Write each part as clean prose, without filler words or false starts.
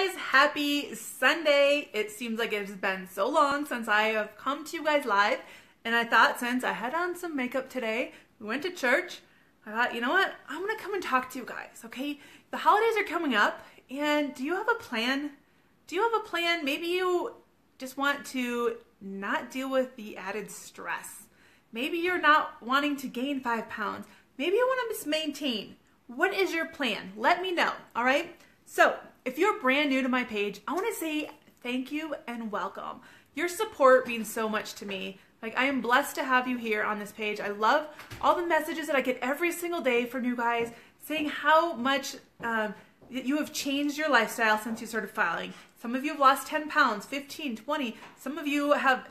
guys, happy Sunday. It seems like it's been so long since I have come to you guys live, and I thought since I had on some makeup today, we went to church, I thought, you know what, I'm gonna come and talk to you guys, okay? The holidays are coming up, and do you have a plan? Do you have a plan? Maybe you just want to not deal with the added stress. Maybe you're not wanting to gain 5 pounds. Maybe you want to just maintain. What is your plan? Let me know, all right? So, if you're brand new to my page, I want to say thank you and welcome. Your support means so much to me. Like, I am blessed to have you here on this page. I love all the messages that I get every single day from you guys saying how much you have changed your lifestyle since you started following. Some of you have lost 10 pounds, 15, 20. Some of you have,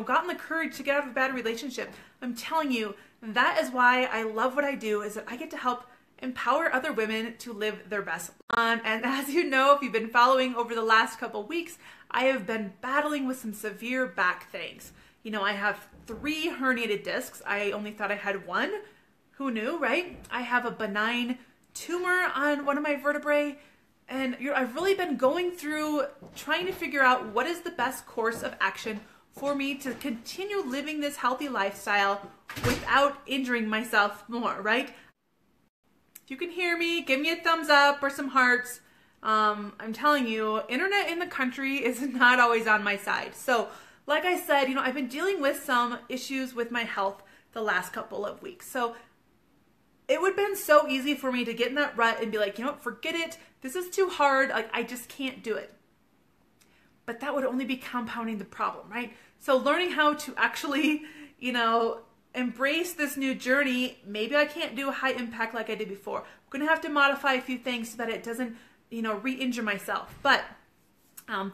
gotten the courage to get out of a bad relationship. I'm telling you, that is why I love what I do, is that I get to help empower other women to live their best. And as you know, if you've been following over the last couple weeks, I have been battling with some severe back things. I have 3 herniated discs. I only thought I had 1. Who knew, right? I have a benign tumor on one of my vertebrae. And I've really been going through trying to figure out what is the best course of action for me to continue living this healthy lifestyle without injuring myself more, right? If you can hear me, give me a thumbs up or some hearts. I'm telling you, internet in the country is not always on my side. So, like I said, I've been dealing with some issues with my health the last couple of weeks. So, it would have been so easy for me to get in that rut and be like, forget it. This is too hard. Like, I just can't do it. But that would only be compounding the problem, right? So learning how to actually, embrace this new journey. Maybe I can't do a high impact like I did before. I'm going to have to modify a few things so that it doesn't, re-injure myself. But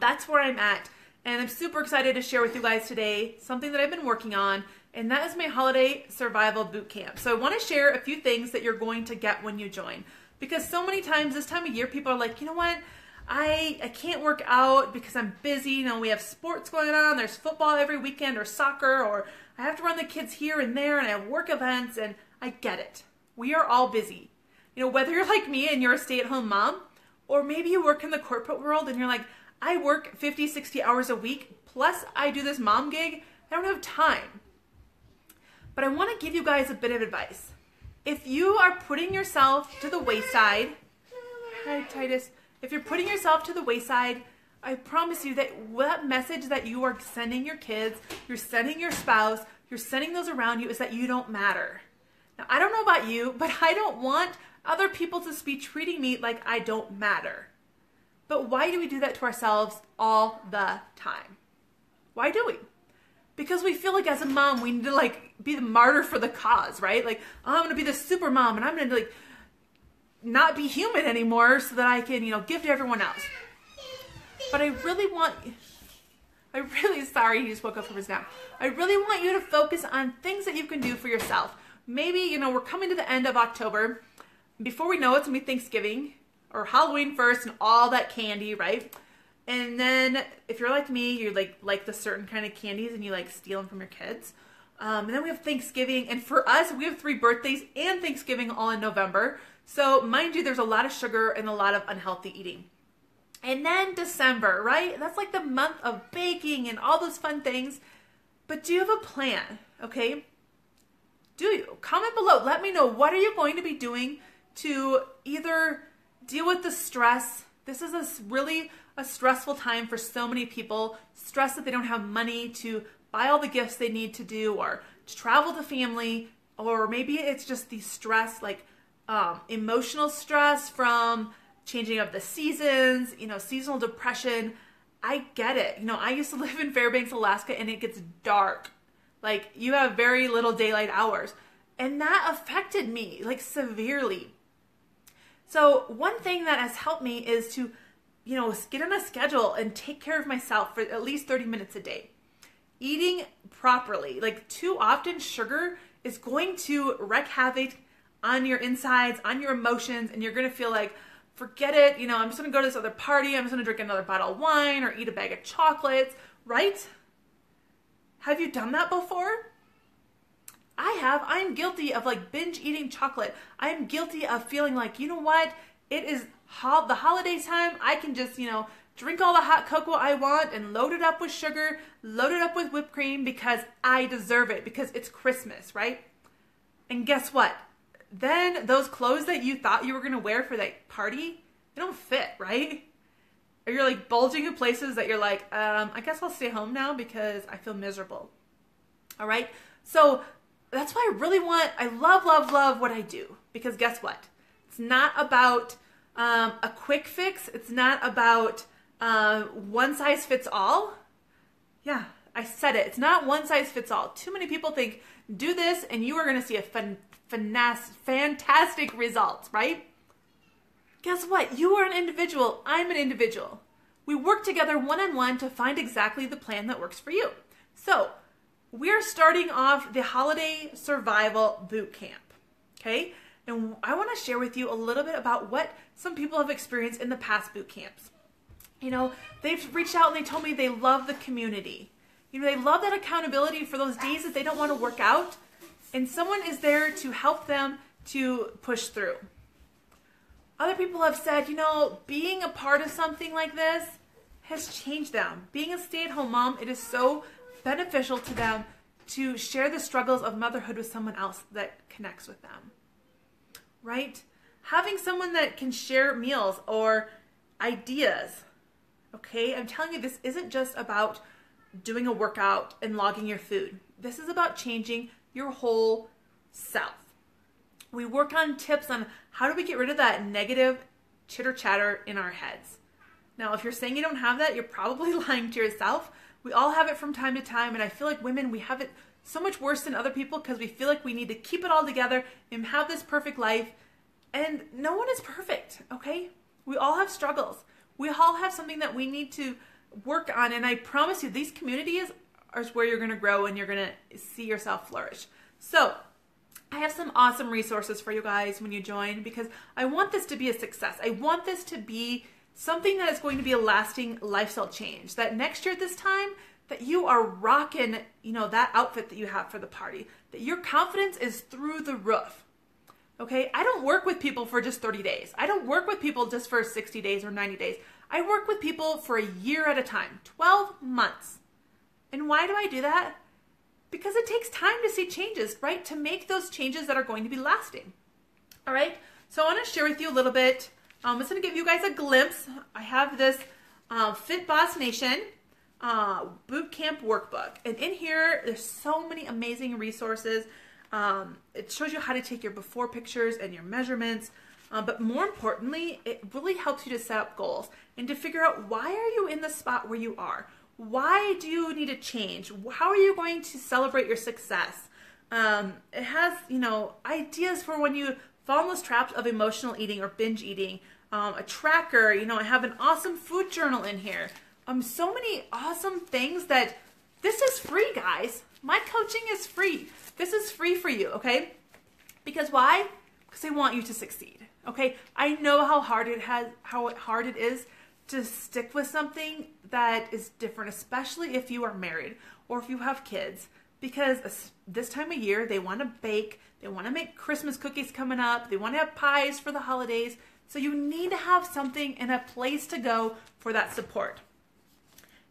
that's where I'm at. And I'm super excited to share with you guys today something that I've been working on, and that is my holiday survival boot camp. So I want to share a few things that you're going to get when you join. Because so many times this time of year, people are like, you know what? I can't work out because I'm busy. We have sports going on. There's football every weekend or soccer, or I have to run the kids here and there, and I have work events, and I get it. We are all busy. Whether you're like me and you're a stay-at-home mom, or maybe you work in the corporate world and you're like, I work 50, 60 hours a week, plus I do this mom gig. I don't have time. But I want to give you guys a bit of advice. If you are putting yourself to the wayside, hi Titus, if you're putting yourself to the wayside, I promise you that message that you are sending your kids, you're sending your spouse, you're sending those around you is that you don't matter. Now, I don't know about you, but I don't want other people to be treating me like I don't matter. But why do we do that to ourselves all the time? Why do we? Because we feel like as a mom, we need to be the martyr for the cause, right? Like, oh, I'm going to be the super mom and I'm going to not be human anymore so that I can, give to everyone else. But sorry, he just woke up from his nap. I really want you to focus on things that you can do for yourself. Maybe, we're coming to the end of October. Before we know it, it's going to be Thanksgiving or Halloween first and all that candy, right? And then if you're like me, you like the certain kind of candies and you steal them from your kids. And then we have Thanksgiving. And for us, we have 3 birthdays and Thanksgiving all in November. So mind you, there's a lot of sugar and a lot of unhealthy eating. And then December, right? That's like the month of baking and all those fun things. But do you have a plan? Okay? Do you? Comment below. Let me know, what are you going to be doing to either deal with the stress? This is really a stressful time for so many people. Stress that they don't have money to buy all the gifts they need to do, or to travel to family, or maybe it's just the stress, emotional stress from changing of the seasons, seasonal depression. I get it. I used to live in Fairbanks, Alaska, and it gets dark. You have very little daylight hours. And that affected me, severely. So one thing that has helped me is to, get on a schedule and take care of myself for at least 30 minutes a day. Eating properly. Too often, sugar is going to wreak havoc on your insides, on your emotions, and you're going to feel like, forget it, I'm just going to go to this other party, I'm just going to drink another bottle of wine or eat a bag of chocolates, right? Have you done that before? I have. I'm guilty of binge eating chocolate. I am guilty of feeling like, you know what? It is the holiday time. I can just, drink all the hot cocoa I want and load it up with sugar, load it up with whipped cream because I deserve it, because it's Christmas, right? And guess what? Then those clothes that you thought you were going to wear for that party, they don't fit, right? Or you're like bulging in places that you're like, I guess I'll stay home now because I feel miserable. All right? So that's why I love what I do. Because guess what? It's not about a quick fix. It's not about one size fits all. Yeah, I said it. It's not one size fits all. Too many people think, do this and you are going to see a fantastic results, right? Guess what? You are an individual. I'm an individual. We work together one-on-one to find exactly the plan that works for you. So we're starting off the Holiday Survival Boot Camp, okay? And I want to share with you a little bit about what some people have experienced in the past boot camps. You know, they've reached out and they told me they love the community. You know, they love that accountability for those days that they don't want to work out. And someone is there to help them to push through. Other people have said, you know, being a part of something like this has changed them. Being a stay-at-home mom, it is so beneficial to them to share the struggles of motherhood with someone else that connects with them. Right? Having someone that can share meals or ideas. Okay? I'm telling you, this isn't just about doing a workout and logging your food. This is about changing your whole self. We work on tips on how do we get rid of that negative chitter chatter in our heads. Now, if you're saying you don't have that, you're probably lying to yourself. We all have it from time to time, and I feel like women, we have it so much worse than other people because we feel like we need to keep it all together and have this perfect life. And no one is perfect, okay? We all have struggles. We all have something that we need to work on, and I promise you, these communities are where you're going to grow and you're going to see yourself flourish. So I have some awesome resources for you guys when you join, because I want this to be a success. I want this to be something that is going to be a lasting lifestyle change. That next year at this time, that you are rocking, you know, that outfit that you have for the party. That your confidence is through the roof. Okay? I don't work with people for just 30 days. I don't work with people just for 60 days or 90 days. I work with people for a year at a time. 12 months. And why do I do that? Because it takes time to see changes, right? To make those changes that are going to be lasting. All right? So I want to share with you a little bit. I'm just going to give you guys a glimpse. I have this Fit Boss Nation boot camp workbook. And in here, there's so many amazing resources. It shows you how to take your before pictures and your measurements. But more importantly, it really helps you to set up goals and to figure out, why are you in the spot where you are? Why do you need to change? How are you going to celebrate your success? It has, you know, ideas for when you fall in those traps of emotional eating or binge eating. A tracker, you know, I have an awesome food journal in here. So many awesome things that this is free, guys. My coaching is free. This is free for you, okay? Because why? Because I want you to succeed, okay? I know how hard it is to stick with something that is different, especially if you are married or if you have kids, because this time of year, they want to bake, they want to make Christmas cookies coming up, they want to have pies for the holidays, so you need to have something and a place to go for that support.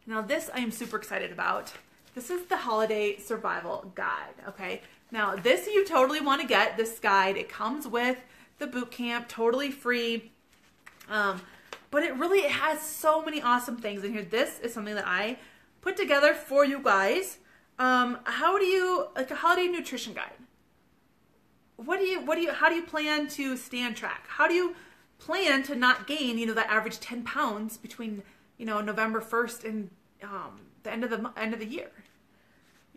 Now this I am super excited about. This is the Holiday Survival Guide, okay? Now this you totally want to get, this guide. It comes with the boot camp, totally free. But it really has so many awesome things in here. This is something that I put together for you guys. How do you, like a holiday nutrition guide? How do you plan to stay on track? How do you plan to not gain, you know, that average 10 pounds between, you know, November 1st and the end of the year?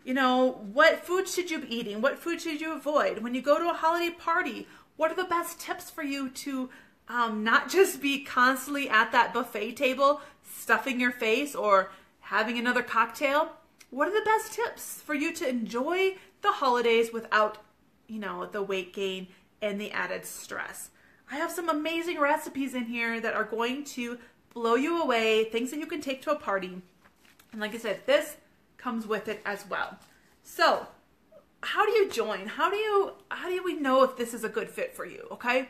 You know, what food should you be eating? What food should you avoid? When you go to a holiday party, what are the best tips for you to not just be constantly at that buffet table, stuffing your face or having another cocktail? What are the best tips for you to enjoy the holidays without, you know, the weight gain and the added stress? I have some amazing recipes in here that are going to blow you away, things that you can take to a party. And like I said, this comes with it as well. So how do you join? How do we know if this is a good fit for you, okay?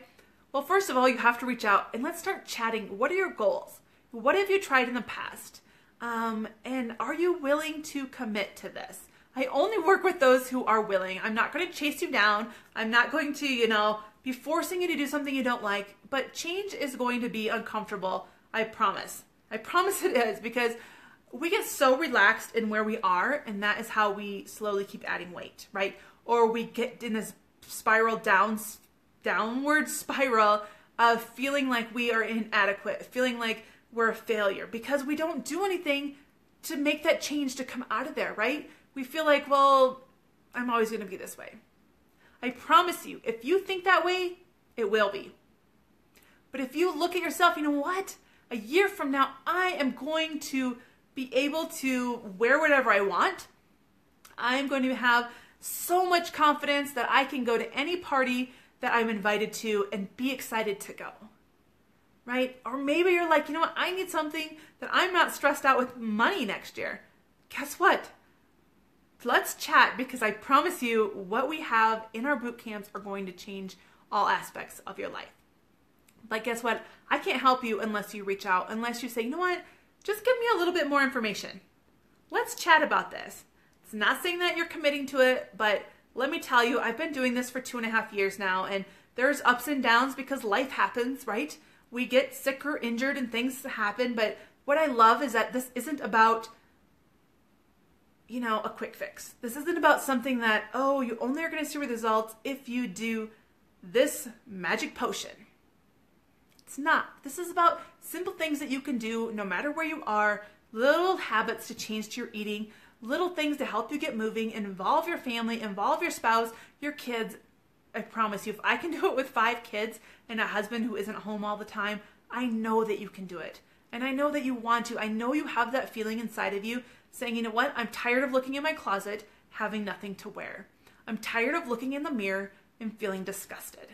Well, first of all, you have to reach out and let's start chatting. What are your goals? What have you tried in the past? And are you willing to commit to this? I only work with those who are willing. I'm not going to chase you down. I'm not going to, be forcing you to do something you don't like. But change is going to be uncomfortable. I promise. I promise it is, because we get so relaxed in where we are, and that is how we slowly keep adding weight, right? Or we get in this downward spiral of feeling like we are inadequate, feeling like we're a failure because we don't do anything to make that change to come out of there, right? We feel like, well, I'm always going to be this way. I promise you, if you think that way, it will be. But if you look at yourself, you know what? A year from now, I am going to be able to wear whatever I want. I am going to have so much confidence that I can go to any party that I'm invited to and be excited to go, right? Or maybe you're like, you know what? I need something that I'm not stressed out with money next year. Guess what? Let's chat, because I promise you what we have in our boot camps are going to change all aspects of your life. But guess what? I can't help you unless you reach out, unless you say, you know what? Just give me a little bit more information. Let's chat about this. It's not saying that you're committing to it, but let me tell you, I've been doing this for 2.5 years now, and there's ups and downs because life happens, right? We get sick or injured and things happen, but what I love is that this isn't about, a quick fix. This isn't about something that, you only are going to see results if you do this magic potion. It's not. This is about simple things that you can do no matter where you are, little habits to change to your eating, little things to help you get moving, involve your family, involve your spouse, your kids. I promise you, if I can do it with 5 kids and a husband who isn't home all the time, I know that you can do it. And I know that you want to. I know you have that feeling inside of you saying, you know what? I'm tired of looking in my closet, having nothing to wear. I'm tired of looking in the mirror and feeling disgusted.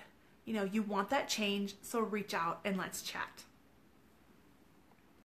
You want that change, so reach out and let's chat.